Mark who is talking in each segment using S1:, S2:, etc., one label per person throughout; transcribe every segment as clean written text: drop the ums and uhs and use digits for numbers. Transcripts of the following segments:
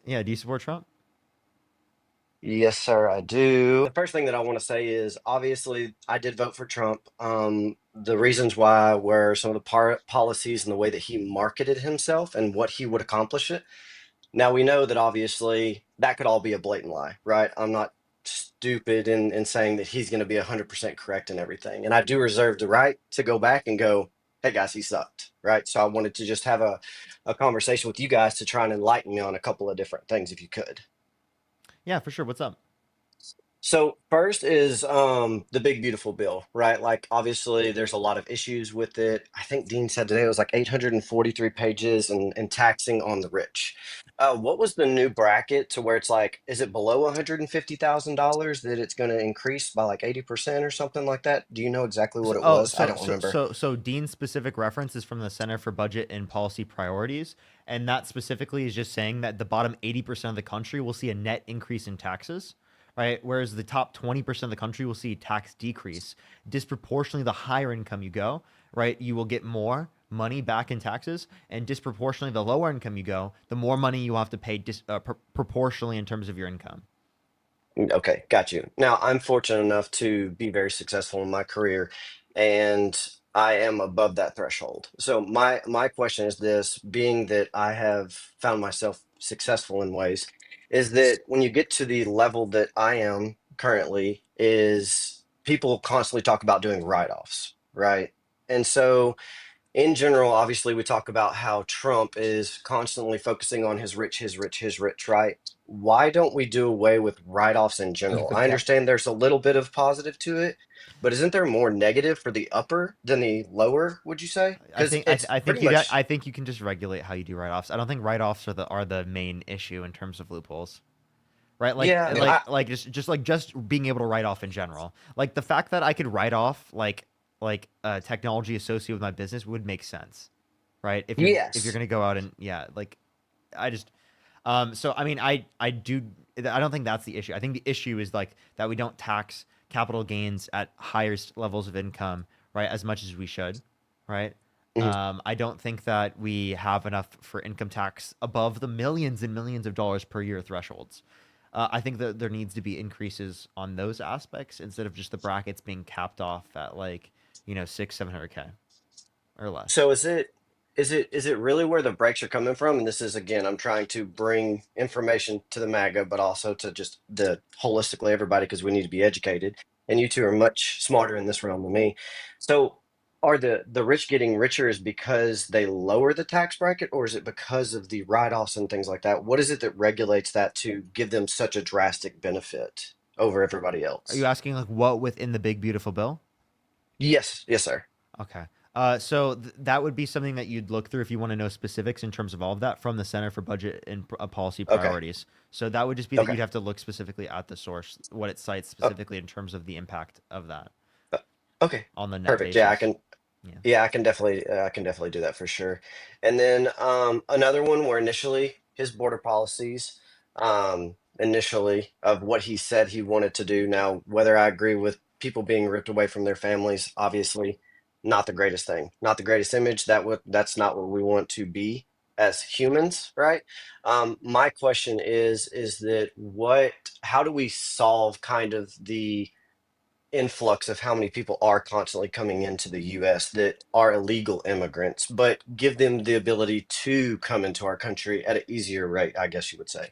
S1: Yeah, do you support Trump?
S2: Yes, sir, I do. The first thing that I want to say is obviously I did vote for Trump. The reasons why were some of the policies and the way that he marketed himself and what he would accomplish it. Now we know that obviously that could all be a blatant lie, right? I'm not stupid in saying that he's going to be 100% correct in everything. And I do reserve the right to go back and go, hey guys, he sucked, right? So I wanted to just have a conversation with you guys to try and enlighten me on a couple of different things if you could.
S1: Yeah, for sure. What's up?
S2: So first is the big beautiful bill, right? Like obviously there's a lot of issues with it. I think Dean said today it was like 843 pages and taxing on the rich. What was the new bracket to where it's like, is it below $150,000 that it's going to increase by like 80% or something like that? Do you know exactly
S1: So,
S2: what it was? I
S1: so
S2: don't
S1: so
S2: remember.
S1: so so Dean's specific reference is from the Center for Budget and Policy Priorities, and that specifically is just saying that the bottom 80% of the country will see a net increase in taxes, right? Whereas the top 20% of the country will see a tax decrease. Disproportionately, the higher income you go, right, you will get more money back in taxes, and disproportionately, the lower income you go, the more money you have to pay proportionally in terms of your income.
S2: Okay, got you. Now, I'm fortunate enough to be very successful in my career, and I am above that threshold. So my question is this, being that I have found myself successful in ways, is that when you get to the level that I am currently, is people constantly talk about doing write-offs, right? And so in general, obviously, we talk about how Trump is constantly focusing on his rich, his rich, his rich, right? Why don't we do away with write-offs in general? I
S1: Yep.
S2: understand there's a little bit of positive to it, but isn't there more negative for the upper than the lower, would you say? Because it's
S1: I
S2: pretty
S1: think
S2: much,
S1: I think you can just regulate how you do write offs. I don't think write offs are the main issue in terms of loopholes, right?
S2: yeah, I,
S1: Just being able to write off in general. Like the fact that I could write off technology associated with my business would make sense, right? If you're
S2: yes.
S1: gonna go out and yeah, like I just so I mean I do I don't think that's the issue. I think the issue is like that we don't tax capital gains at higher levels of income, right, as much as we should, right?
S2: Mhm.
S1: I don't think that we have enough for income tax above the millions and millions of dollars per year thresholds. I think that there needs to be increases on those aspects instead of just the brackets being capped off at like, you know, 700K or less.
S2: So is it really where the breaks are coming from? And this is again, I'm trying to bring information to the MAGA, but also to just the holistically everybody because we need to be educated. And you two are much smarter in this realm than me. So are the rich getting richer is because they lower the tax bracket, or is it because of the write-offs and things like that? What is it that regulates that to give them such a drastic benefit over everybody
S1: Are you
S2: else?
S1: asking like what within the big beautiful bill?
S2: Yes, yes, sir.
S1: Okay. That would be something that you'd look through if you want to know specifics in terms of all of that from the Center for Budget and Policy
S2: Okay,
S1: Priorities. So that would just be that
S2: okay.
S1: you'd have to look specifically at the source, what it cites
S2: Uh,
S1: specifically in terms of the impact of that
S2: uh, okay,
S1: on the net
S2: perfect. Yeah, I
S1: basis.
S2: can.
S1: Yeah.
S2: Yeah, I can definitely do that for sure. And then another one where initially his border policies, initially of what he said he wanted to do. Now, whether I agree with people being ripped away from their families, obviously not the greatest thing, not the greatest image. That's not what we want to be as humans, right? My question is that how do we solve kind of the influx of how many people are constantly coming into the US that are illegal immigrants, but give them the ability to come into our country at an easier rate, I guess you would say.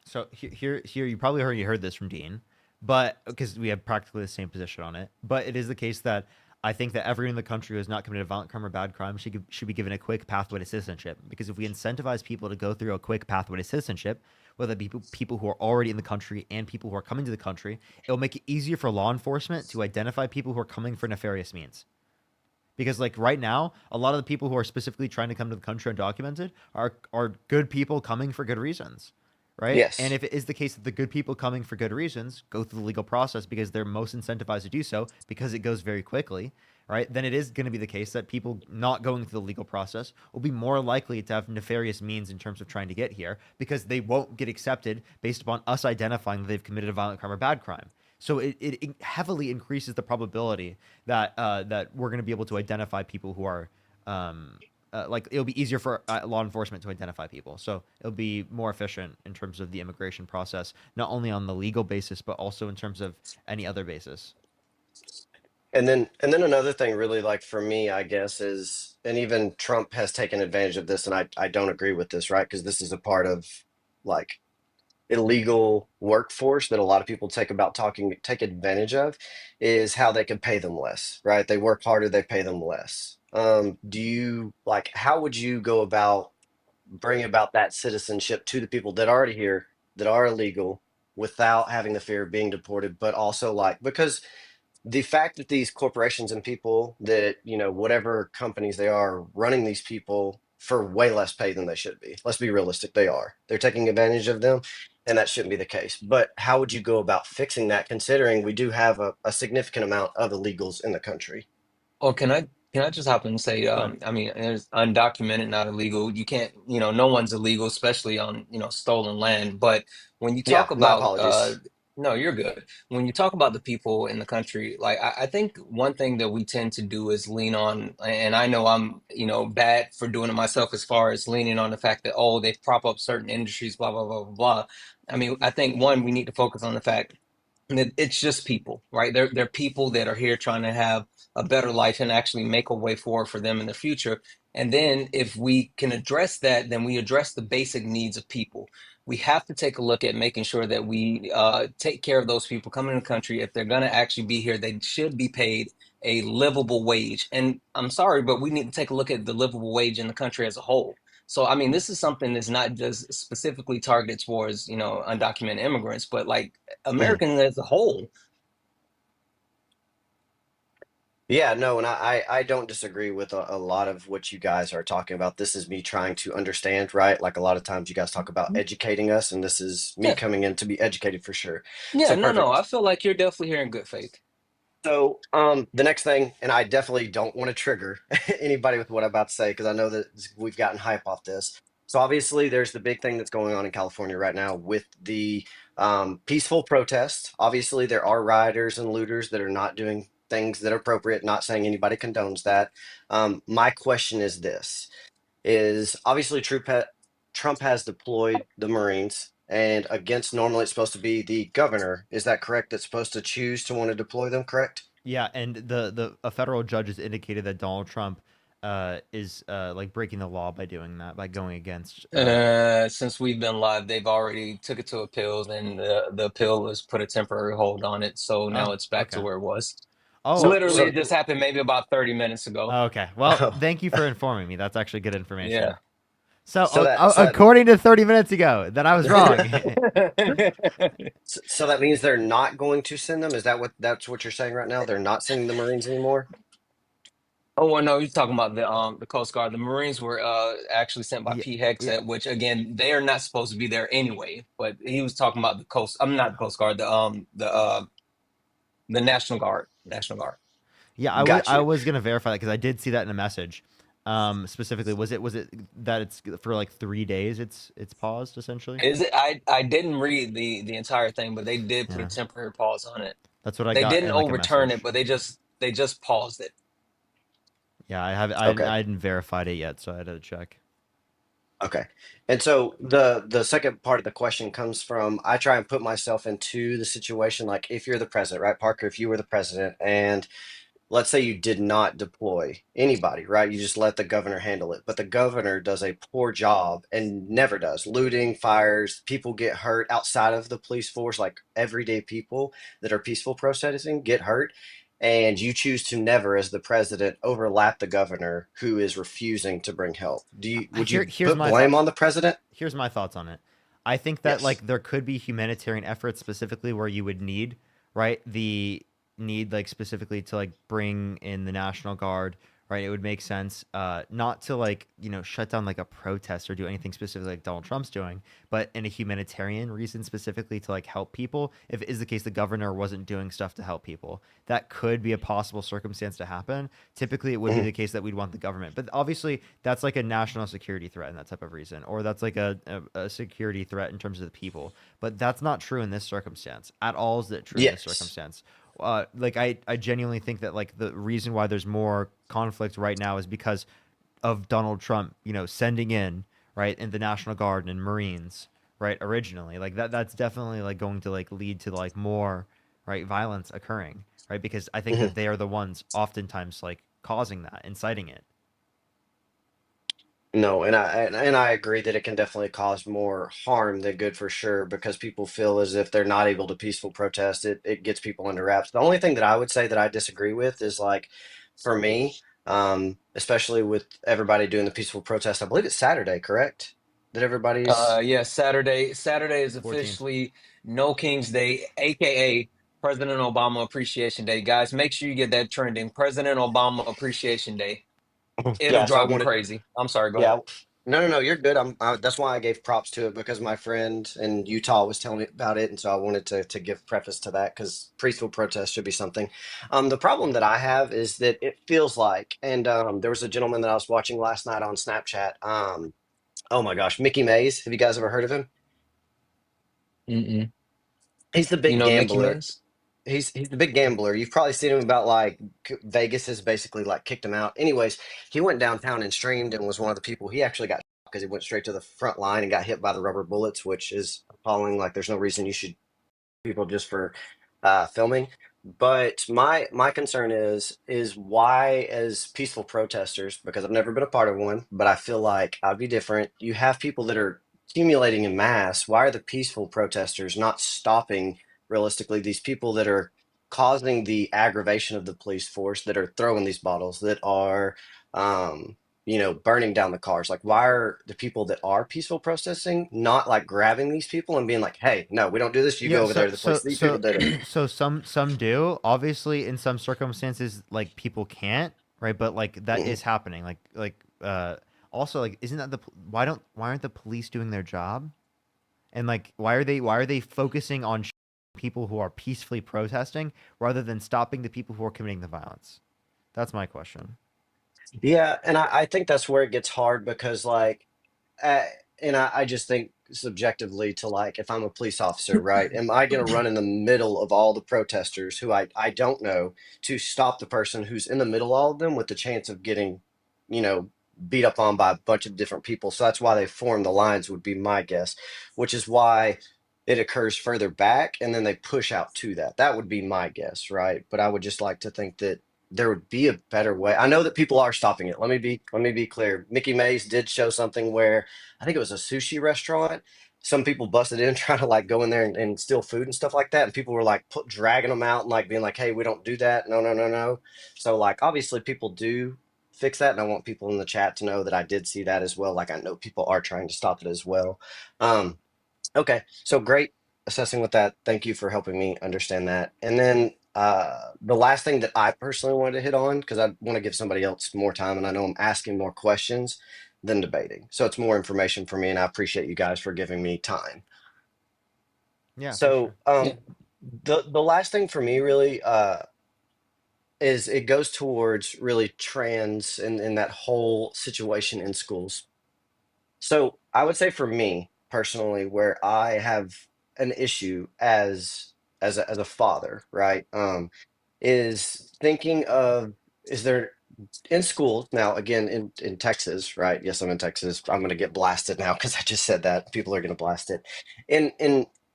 S1: So here, you probably already heard this from Dean, but because we have practically the same position on it. But it is the case that I think that everyone in the country who has not committed a violent crime or bad crime should be given a quick pathway to citizenship. Because if we incentivize people to go through a quick pathway to citizenship, whether it be people who are already in the country and people who are coming to the country, it will make it easier for law enforcement to identify people who are coming for nefarious means. Because like right now, a lot of the people who are specifically trying to come to the country undocumented are good people coming for good reasons, right? And
S2: Yes.
S1: if it is the case that the good people coming for good reasons go through the legal process because they're most incentivized to do so because it goes very quickly, right? Then it is going to be the case that people not going through the legal process will be more likely to have nefarious means in terms of trying to get here because they won't get accepted based upon us identifying that they've committed a violent crime or bad crime. So it heavily increases the probability that that we're going to be able to identify people who are like it'll be easier for law enforcement to identify people. So it'll be more efficient in terms of the immigration process, not only on the legal basis but also in terms of any other basis.
S2: And then another thing really like for me, I guess, is and even Trump has taken advantage of this, and I don't agree with this, right? Because this is a part of like illegal workforce that a lot of people take advantage of is how they can pay them less, right? They work harder, they pay them less. Do you like how would you go about bringing about that citizenship to the people that are already here, that are illegal, without having the fear of being deported, but also like because the fact that these corporations and people that whatever companies they are running these people for way less pay than they should be, let's be realistic, they're taking advantage of them, and that shouldn't be the case. But how would you go about fixing that, considering we do have a significant amount of illegals in the country?
S3: Oh, can I just hop in and say,
S1: Go ahead.
S3: I mean, there's undocumented, not illegal. You can't, no one's illegal, especially on, stolen land. But when you
S2: Yeah,
S3: talk
S2: my
S3: about,
S2: apologies.
S3: no, you're good. When you talk about the people in the country, like I think one thing that we tend to do is lean on, and I know I'm, bad for doing it myself as far as leaning on the fact that, oh, they prop up certain industries, blah, blah, blah, blah, blah. I mean, I think one, we need to focus on the fact that it's just people, right? They're people that are here trying to have a better life and actually make a way forward for them in the future. And then if we can address that, then we address the basic needs of people. We have to take a look at making sure that we take care of those people coming in the country. If they're going to actually be here, they should be paid a livable wage. And I'm sorry, but we need to take a look at the livable wage in the country as a whole. So, I mean, this is something that's not just specifically targeted towards, undocumented immigrants, but like
S2: Mhm.
S3: Americans as a whole.
S2: Yeah, no, and I don't disagree with a lot of what you guys are talking about. This is me trying to understand, right? Like a lot of times you guys talk about educating us, and this is me
S3: Yeah,
S2: coming in to be educated for sure.
S3: yeah,
S2: So
S3: no. I
S2: perfect.
S3: feel like you're definitely here in good faith.
S2: So the next thing, and I definitely don't want to trigger anybody with what I'm about to say because I know that we've gotten hype off this. So obviously, there's the big thing that's going on in California right now with the peaceful protests. Obviously, there are rioters and looters that are not doing things that are appropriate. Not saying anybody condones that. My question is this: is obviously Trump has deployed the Marines, and against normally it's supposed to be the governor. Is that correct? That's supposed to choose to want to deploy them, correct?
S1: Yeah, and the a federal judge has indicated that Donald Trump is like breaking the law by doing that, by going against
S3: Since we've been live, they've already took it to appeals, and the appeal has put a temporary hold on it. So now
S1: oh,
S3: it's back to
S1: okay.
S3: where it was.
S1: Oh,
S3: Literally,
S2: So,
S3: it just happened maybe about 30 minutes ago.
S1: okay. Well, thank you for informing me. That's actually good information.
S3: Yeah.
S1: So,
S2: so that so that
S1: according to 30 minutes ago, that I was wrong.
S2: so that means they're not going to send them. Is that that's what you're saying right now? They're not sending the Marines anymore.
S3: Oh, well, no, you're talking about the Coast Guard. The Marines were actually sent by
S1: Yeah,
S3: P.
S1: yeah,
S3: Hegseth, which again they are not supposed to be there anyway. But he was talking about the coast. I'm not the Coast Guard. The National Guard. National Guard.
S1: yeah.
S2: Got
S1: I
S2: you.
S1: was gonna verify that because I did see that in a message. Specifically, was it that it's for like 3 days? It's paused essentially.
S3: Is it? I didn't read the entire thing, but they did put a
S1: Yeah,
S3: temporary pause on it.
S1: that's what I
S3: They
S1: got
S3: didn't
S1: in like a
S3: overturn it,
S1: message.
S3: but they just paused it.
S1: Yeah,
S2: Okay.
S1: I hadn't verified it yet, so I had to check.
S2: Okay. And so the second part of the question comes from I try and put myself into the situation like if you're the president, right, Parker, if you were the president and let's say you did not deploy anybody, right? You just let the governor handle it, but the governor does a poor job and never does. Looting, fires, people get hurt outside of the police force, like everyday people that are peaceful protesting get hurt. And you choose to never, as the president, overlap the governor who is refusing to bring help. Would you
S1: Here's
S2: put
S1: my thought.
S2: blame on the president?
S1: Here's my thoughts on it. I think that
S2: Yes.
S1: like there could be humanitarian efforts specifically where you would need right the need like specifically to like bring in the National Guard, right? It would make sense not to like shut down like a protest or do anything specific like Donald Trump's doing, but in a humanitarian reason specifically to like help people. If it is the case the governor wasn't doing stuff to help people, that could be a possible circumstance to happen. Typically, it would be
S2: Mhm.
S1: the case that we'd want the government, but obviously that's like a national security threat and that type of reason, or that's like a security threat in terms of the people. But that's not true in this circumstance at all. Is that true in this
S2: Yes.
S1: circumstance? Like I genuinely think that like the reason why there's more conflict right now is because of Donald Trump, sending in, right, in the National Guard and Marines, right, originally. Like that's definitely like going to like lead to like more, right, violence occurring, right? Because I think
S2: Mhm.
S1: that they are the ones oftentimes like causing that, inciting it.
S2: No, and I agree that it can definitely cause more harm than good for sure because people feel as if they're not able to peaceful protest. It gets people under wraps. The only thing that I would say that I disagree with is like for me, especially with everybody doing the peaceful protest, I believe it's Saturday, correct? That everybody's
S3: Yeah, Saturday is
S1: 14th.
S3: officially No King's Day, aka President Obama Appreciation Day. Guys, make sure you get that trending. President Obama Appreciation Day. It'll
S2: yeah, so I
S3: drive them
S2: wanted
S3: crazy. I'm sorry, go ahead.
S2: Yeah. No, you're good. That's why I gave props to it because my friend in Utah was telling me about it, and so I wanted to give preface to that because peaceful protest should be something. The problem that I have is that it feels like, and there was a gentleman that I was watching last night on Snapchat. Oh my gosh, Mickey Mays. Have you guys ever heard of him?
S3: Mm-mm.
S2: He's the
S3: You
S2: big
S3: know Mickey
S2: gambler.
S3: Mays?
S2: He's the big gambler. You've probably seen him about like Vegas has basically like kicked him out. Anyways, he went downtown and streamed and was one of the people. He actually got because he went straight to the front line and got hit by the rubber bullets, which is appalling. Like, there's no reason you should people just for filming. But my concern is why, as peaceful protesters, because I've never been a part of one, but I feel like I'd be different. You have people that are accumulating in mass. Why are the peaceful protesters not stopping realistically these people that are causing the aggravation of the police force, that are throwing these bottles, that are um, burning down the cars? Like, why are the people that are peaceful protesting not like grabbing these people and being like, "Hey, no, we don't do this. You go
S1: Yeah,
S2: over there
S1: so
S2: to the police."
S1: so
S2: These people
S1: so
S2: did it.
S1: so some do. Obviously, in some circumstances, like people can't, right? But like that
S2: Mhm.
S1: is happening. Also like isn't that why aren't the police doing their job? And like why are they focusing on people who are peacefully protesting rather than stopping the people who are committing the violence? That's my question.
S2: Yeah, and I think that's where it gets hard because like, uh, and I just think subjectively to like, if I'm a police officer, right? Am I going to run in the middle of all the protesters who I don't know to stop the person who's in the middle of all of them with the chance of getting, you know, beat up on by a bunch of different people? So that's why they form the lines, would be my guess, which is why it occurs further back and then they push out to that. That would be my guess, right? But I would just like to think that there would be a better way. I know that people are stopping it. Let me be clear. Mickey Mays did show something where I think it was a sushi restaurant. Some people busted in trying to like go in there and steal food and stuff like that, and people were like dragging them out and like being like, "Hey, we don't do that. No, no, no, no." So like, obviously, people do fix that, and I want people in the chat to know that I did see that as well. Like, I know people are trying to stop it as well. Um, Okay, so great assessing with that. Thank you for helping me understand that. And then the last thing that I personally wanted to hit on, because I want to give somebody else more time, and I know I'm asking more questions than debating. So it's more information for me, and I appreciate you guys for giving me time.
S1: Yeah, for
S2: So
S1: sure.
S3: Yeah.
S2: the last thing for me really is it goes towards really trans and in that whole situation in schools. So I would say for me personally, where I have an issue as a father, right? Is thinking of, is there in schools now, again, in Texas, right? Yes, I'm in Texas. I'm going to get blasted now because I just said that. People are going to blast it.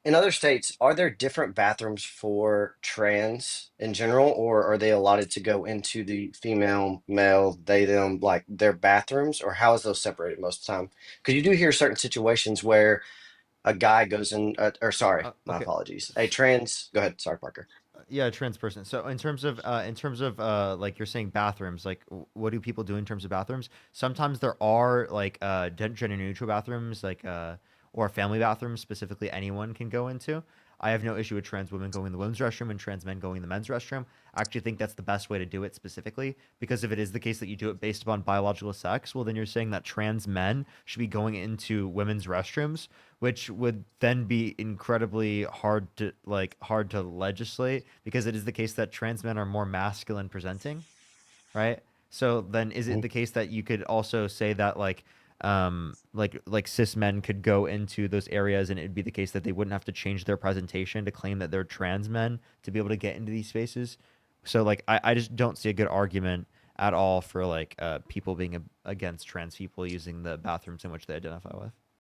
S2: In other states, are there different bathrooms for trans in general, or are they allotted to go into the female, male, they, them, like their bathrooms, or how is those separated most of the time? Because you do hear certain situations where a guy goes in, or sorry, my
S1: Okay.
S2: apologies, a trans. Go ahead, sorry, Parker.
S1: Yeah, trans person. So in terms of like you're saying bathrooms, like what do people do in terms of bathrooms? Sometimes there are like gender neutral bathrooms, like or family bathrooms specifically anyone can go into. I have no issue with trans women going in the women's restroom and trans men going in the men's restroom. I actually think that's the best way to do it specifically because if it is the case that you do it based upon biological sex, well then you're saying that trans men should be going into women's restrooms, which would then be incredibly hard to legislate because it is the case that trans men are more masculine presenting, right? So then is it
S2: Mhm.
S1: the case that you could also say that like cis men could go into those areas and it'd be the case that they wouldn't have to change their presentation to claim that they're trans men to be able to get into these spaces? So like I just don't see a good argument at all for like people being against trans people using the bathrooms in which they identify with.